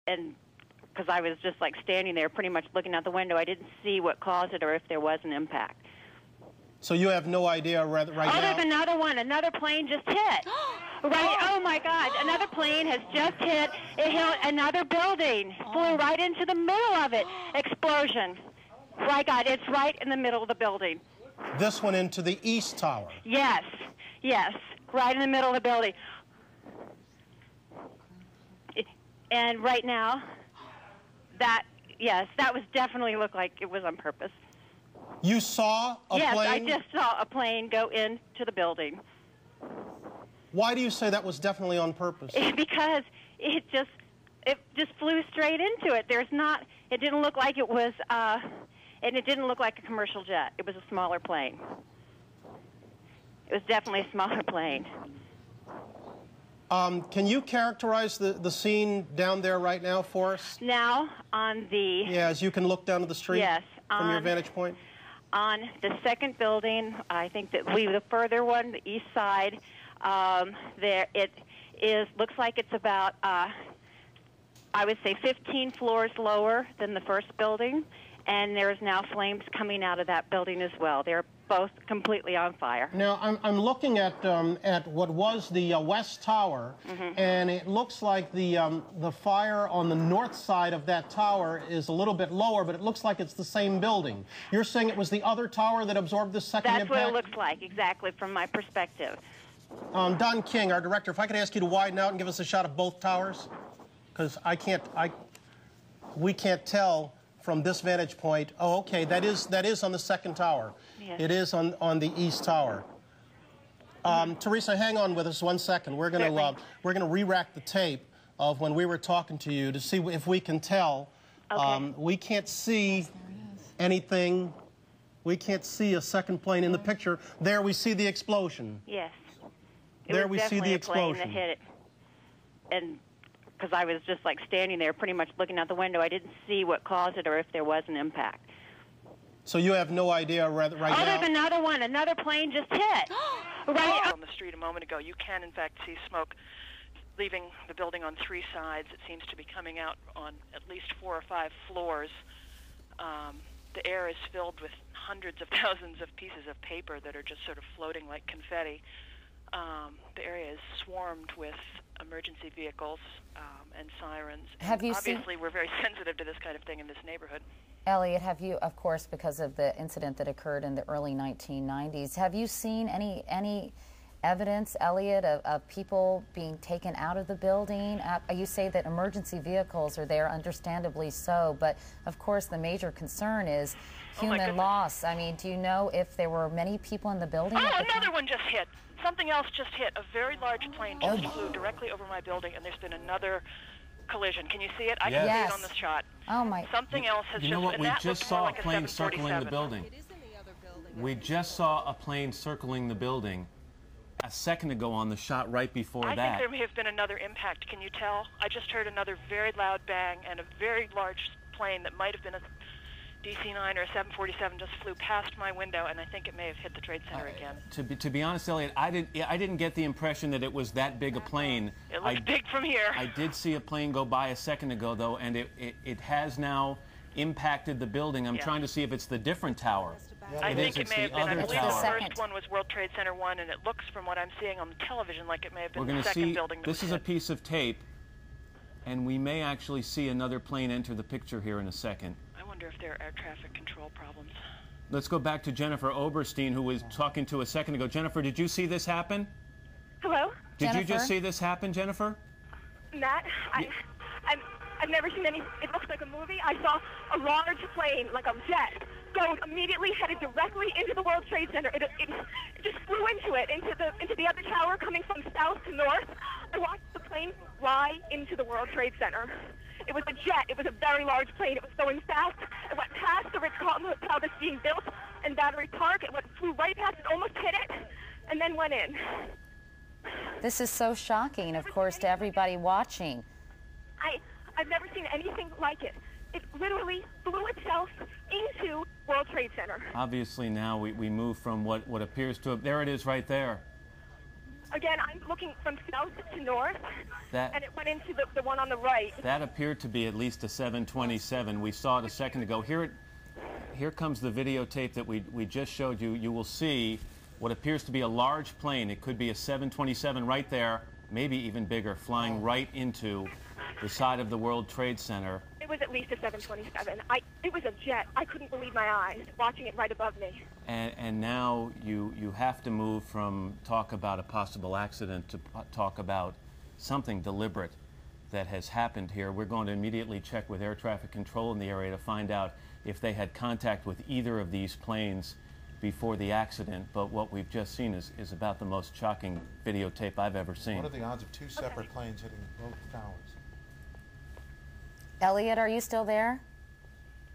and because I was just like standing there pretty much looking out the window, I didn't see what caused it or if there was an impact. So you have no idea right now? There's another one. Another plane just hit. Right, oh my God, another plane has just hit. It hit another building, flew right into the middle of it. Explosion. Right, God, it's right in the middle of the building. This one into the East Tower? Yes, yes, right in the middle of the building. And right now, yes, that was definitely looked like it was on purpose. You saw a plane? Yes, I just saw a plane go into the building. Why do you say that was definitely on purpose? Because it just flew straight into it. It didn't look like it was, and it didn't look like a commercial jet. It was a smaller plane. It was definitely a smaller plane. Can you characterize the scene down there right now for us? Now, on the... Yeah, as you can look down to the street? Yes. From your vantage point? On the second building, I think that the further one, the east side, there it looks like it's about, I would say 15 floors lower than the first building, and there's now flames coming out of that building as well. They're both completely on fire. Now, I'm looking at what was the West Tower, and it looks like the fire on the north side of that tower is a little bit lower, but it looks like it's the same building. You're saying it was the other tower that absorbed this second impact? That's what it looks like, exactly, from my perspective. Don King, our director, if I could ask you to widen out and give us a shot of both towers, because we can't tell from this vantage point. Oh, okay, that is on the second tower. Yes. It is on the East Tower. Teresa, hang on with us 1 second. We're gonna re-rack the tape of when we were talking to you to see if we can tell. Okay. We can't see anything. We can't see a second plane in the picture. There we see the explosion. Yes. There we see the explosion. Plane that hit it. And because I was just like standing there pretty much looking out the window, I didn't see what caused it or if there was an impact. So you have no idea right now? There's another one. Another plane just hit. Right on the street a moment ago, you can in fact see smoke leaving the building on 3 sides. It seems to be coming out on at least 4 or 5 floors. The air is filled with hundreds of thousands of pieces of paper that are just sort of floating like confetti. The area is swarmed with emergency vehicles and sirens. Obviously, we're very sensitive to this kind of thing in this neighborhood. Elliot, have you, of course, because of the incident that occurred in the early 1990s, have you seen any evidence, Elliot, of people being taken out of the building? You say that emergency vehicles are there, understandably so, but of course the major concern is human loss. I mean, do you know if there were many people in the building? Another one just hit. Something else just hit. A very large plane just flew directly over my building, and there's been another collision. Can you see it? I can see it on this shot. Oh my! Something else has You know what? We just saw a plane circling the building. It is in the other building. We just saw a plane circling the building a second ago on the shot right before that. I think there may have been another impact. Can you tell? I just heard another very loud bang, and a very large plane that might have been a DC-9 or a 747 just flew past my window, and I think it may have hit the Trade Center again. To be honest, Elliot, I didn't get the impression that it was that big a plane. It looks big from here. I did see a plane go by a second ago, though, and it has now impacted the building. I'm trying to see if it's the different tower. I think it may have been. I believe the first one was World Trade Center 1, and it looks, from what I'm seeing on television, like it may have been the second building that was hit. This is a piece of tape, and we may actually see another plane enter the picture here in a second. I wonder if there are air traffic control problems. Let's go back to Jennifer Oberstein, who was talking to a second ago. Jennifer, did you see this happen? Hello? Did you just see this happen, Jennifer? Matt, I've never seen any. It looks like a movie. I saw a large plane, like a jet, go immediately headed directly into the World Trade Center. It just flew into it, into the other tower, coming from south to north. I watched the plane fly into the World Trade Center. It was a jet. It was a very large plane. It was going fast. It went past the Ritz-Carlton Hotel that's being built in Battery Park. It flew right past it, almost hit it, and then went in. This is so shocking, of course, to everybody watching. I've never seen anything like it. It literally flew itself into World Trade Center. Obviously now we move from what appears to have... There it is right there. Again, I'm looking from south to north, That, and it went into the one on the right. that appeared to be at least a 727. We saw it a second ago. Here comes the videotape that we just showed you. You will see what appears to be a large plane. It could be a 727 right there, maybe even bigger, flying right into the side of the World Trade Center. It was at least a 727. It was a jet. I couldn't believe my eyes watching it right above me. And now you have to move from talk about a possible accident to talk about something deliberate that has happened here. We're going to immediately check with air traffic control in the area to find out if they had contact with either of these planes before the accident. But what we've just seen is about the most shocking videotape I've ever seen. What are the odds of two separate planes hitting both towers? Elliot, are you still there?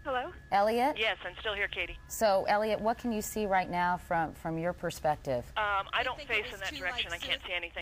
Hello? Elliot? Yes, I'm still here, Katie. So, Elliot, what can you see right now from your perspective? I don't face in that direction. I can't see anything.